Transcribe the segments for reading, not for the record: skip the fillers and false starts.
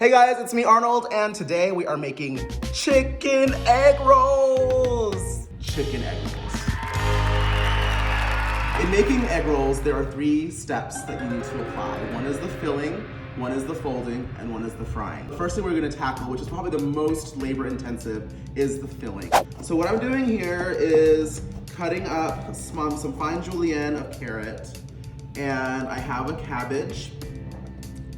Hey guys, it's me Arnold, and today we are making chicken egg rolls. Chicken egg rolls. In making egg rolls, there are 3 steps that you need to apply. One is the filling, one is the folding, and one is the frying. The first thing we're gonna tackle, which is probably the most labor intensive, is the filling. So what I'm doing here is cutting up some fine julienne of carrot, and I have a cabbage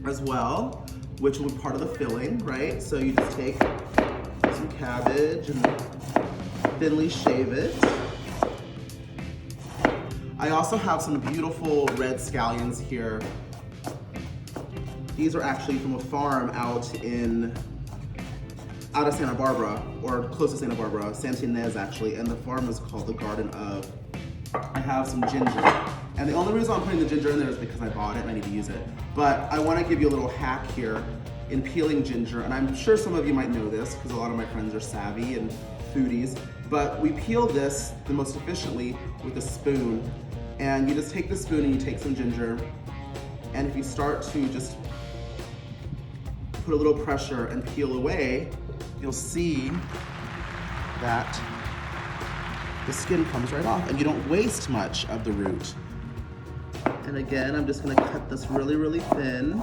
as well, which will be part of the filling, right? So you just take some cabbage and thinly shave it. I also have some beautiful red scallions here. These are actually from a farm out of Santa Barbara, or close to Santa Barbara, Santa Ynez actually, and the farm is called the Garden of. I have some ginger. And the only reason I'm putting the ginger in there is because I bought it and I need to use it. But I want to give you a little hack here in peeling ginger, and I'm sure some of you might know this because a lot of my friends are savvy and foodies, but we peel this the most efficiently with a spoon. And you just take the spoon and you take some ginger, and if you start to just put a little pressure and peel away, you'll see that the skin comes right off and you don't waste much of the root. And again, I'm just gonna cut this really, really thin.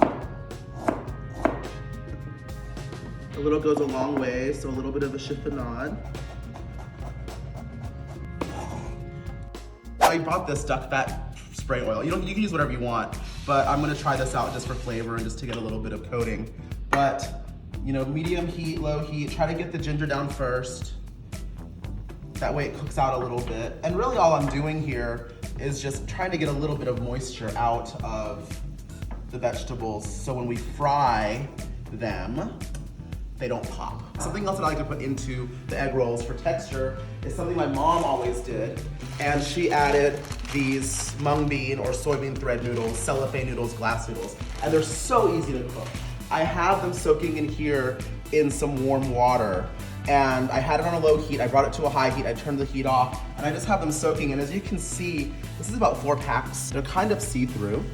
A little goes a long way, so a little bit of a chiffonade. I bought this duck fat spray oil. You can use whatever you want, but I'm gonna try this out just for flavor and just to get a little bit of coating. But, you know, medium heat, low heat, try to get the ginger down first. That way it cooks out a little bit. And really all I'm doing here is just trying to get a little bit of moisture out of the vegetables so when we fry them, they don't pop. Something else that I like to put into the egg rolls for texture is something my mom always did, and she added these mung bean or soybean thread noodles, cellophane noodles, glass noodles, and they're so easy to cook. I have them soaking in here in some warm water, and I had it on a low heat. I brought it to a high heat. I turned the heat off, and I just have them soaking. And as you can see, this is about 4 packs. They're kind of see-through.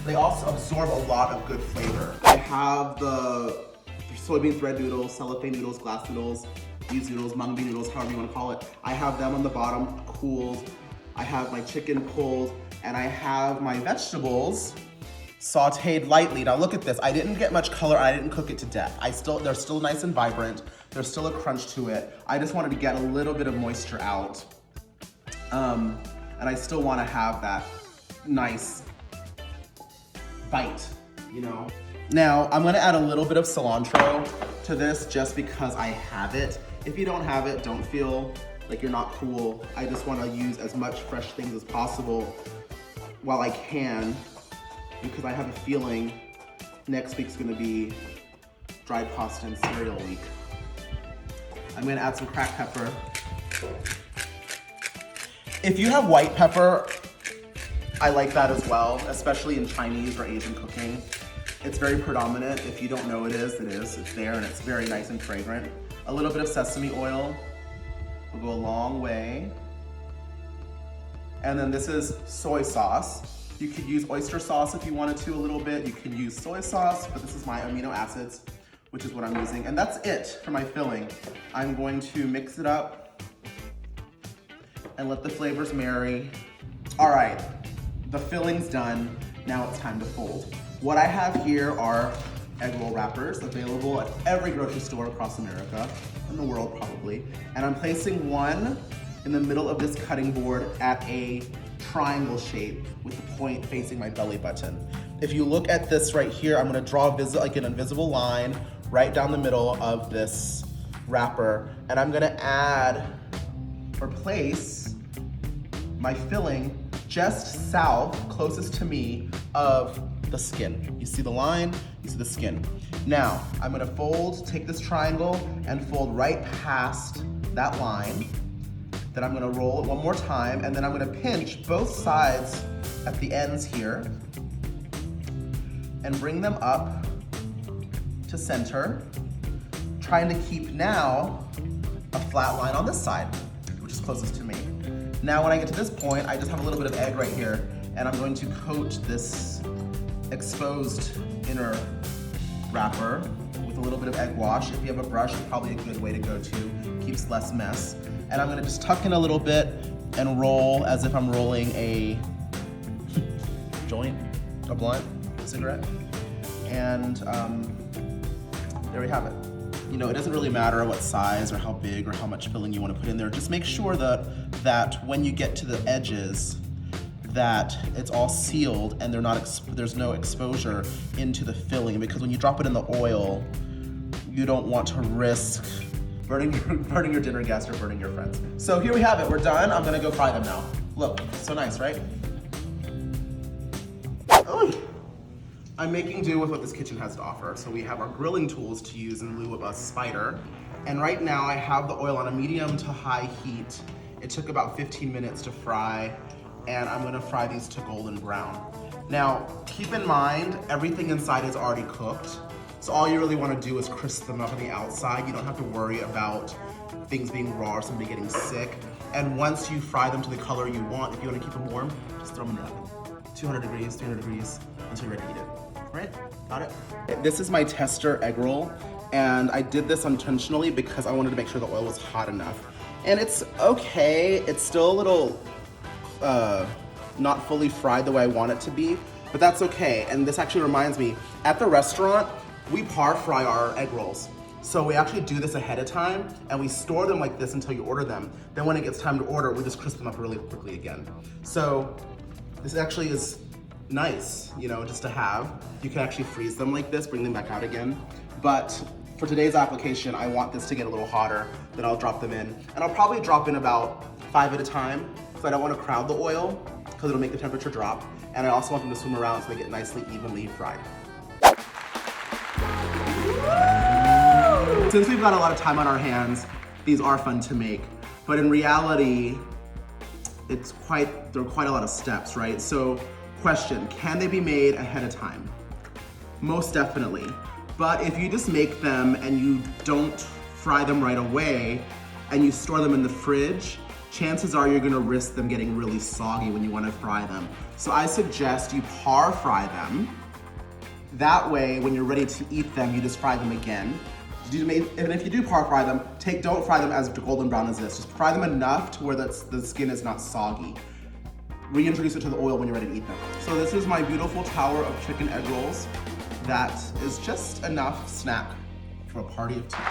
They also absorb a lot of good flavor. I have the soybean thread noodles, cellophane noodles, glass noodles, these noodles, mung bean noodles, however you want to call it. I have them on the bottom cooled. I have my chicken pulled, and I have my vegetables sauteed lightly. Now look at this. I didn't get much color. I didn't cook it to death. They're still nice and vibrant. There's still a crunch to it. I just wanted to get a little bit of moisture out. And I still want to have that nice bite, you know? Now, I'm gonna add a little bit of cilantro to this just because I have it. If you don't have it, don't feel like you're not cool. I just wanna use as much fresh things as possible while I can, because I have a feeling next week's gonna be dry pasta and cereal week. I'm gonna add some cracked pepper. If you have white pepper, I like that as well, especially in Chinese or Asian cooking. It's very predominant. If you don't know it is. It's there and it's very nice and fragrant. A little bit of sesame oil will go a long way. And then this is soy sauce. You could use oyster sauce if you wanted to a little bit. You can use soy sauce, but this is my amino acids, which is what I'm using. And that's it for my filling. I'm going to mix it up and let the flavors marry. All right, the filling's done. Now it's time to fold. What I have here are egg roll wrappers available at every grocery store across America, in the world probably. And I'm placing one in the middle of this cutting board at a triangle shape with the point facing my belly button. If you look at this right here, I'm gonna draw like an invisible line right down the middle of this wrapper, and I'm gonna add or place my filling just south, closest to me, of the skin. You see the line, you see the skin. Now, I'm gonna take this triangle and fold right past that line. Then I'm gonna roll it one more time, and then I'm gonna pinch both sides at the ends here and bring them up to center, trying to keep now a flat line on this side, which is closest to me. Now when I get to this point, I just have a little bit of egg right here, and I'm going to coat this exposed inner wrapper with a little bit of egg wash. If you have a brush, it's probably a good way to go to. Keeps less mess. And I'm gonna just tuck in a little bit and roll as if I'm rolling a joint, a blunt, a cigarette. And there we have it. You know, it doesn't really matter what size or how big or how much filling you want to put in there. Just make sure that when you get to the edges, that it's all sealed and there's no exposure into the filling, because when you drop it in the oil, you don't want to risk burning your dinner guest or burning your friends. So here we have it, we're done. I'm gonna go fry them now. Look, so nice, right? Oh, I'm making do with what this kitchen has to offer. So we have our grilling tools to use in lieu of a spider. And right now I have the oil on a medium to high heat. It took about 15 minutes to fry, and I'm gonna fry these to golden brown. Now, keep in mind, everything inside is already cooked. So all you really wanna do is crisp them up on the outside. You don't have to worry about things being raw or somebody getting sick. And once you fry them to the color you want, if you wanna keep them warm, just throw them in the oven. 200 degrees, 300 degrees, until you're ready to eat it. All right, got it? This is my tester egg roll, and I did this intentionally because I wanted to make sure the oil was hot enough. And it's okay, it's still a little, not fully fried the way I want it to be, but that's okay. And this actually reminds me, at the restaurant, we par fry our egg rolls. So we actually do this ahead of time, and we store them like this until you order them. Then when it gets time to order, we just crisp them up really quickly again. So this actually is nice, you know, just to have. You can actually freeze them like this, bring them back out again. But for today's application, I want this to get a little hotter, then I'll drop them in. And I'll probably drop in about 5 at a time, because I don't want to crowd the oil, because it'll make the temperature drop. And I also want them to swim around so they get nicely evenly fried. Since we've got a lot of time on our hands, these are fun to make. But in reality, there are quite a lot of steps, right? So question, can they be made ahead of time? Most definitely. But if you just make them and you don't fry them right away and you store them in the fridge, chances are you're gonna risk them getting really soggy when you wanna fry them. So I suggest you par fry them. That way, when you're ready to eat them, you just fry them again. And if you do par fry them, don't fry them as golden brown as this. Just fry them enough to where the skin is not soggy. Reintroduce it to the oil when you're ready to eat them. So this is my beautiful tower of chicken egg rolls. That is just enough snack for a party of two.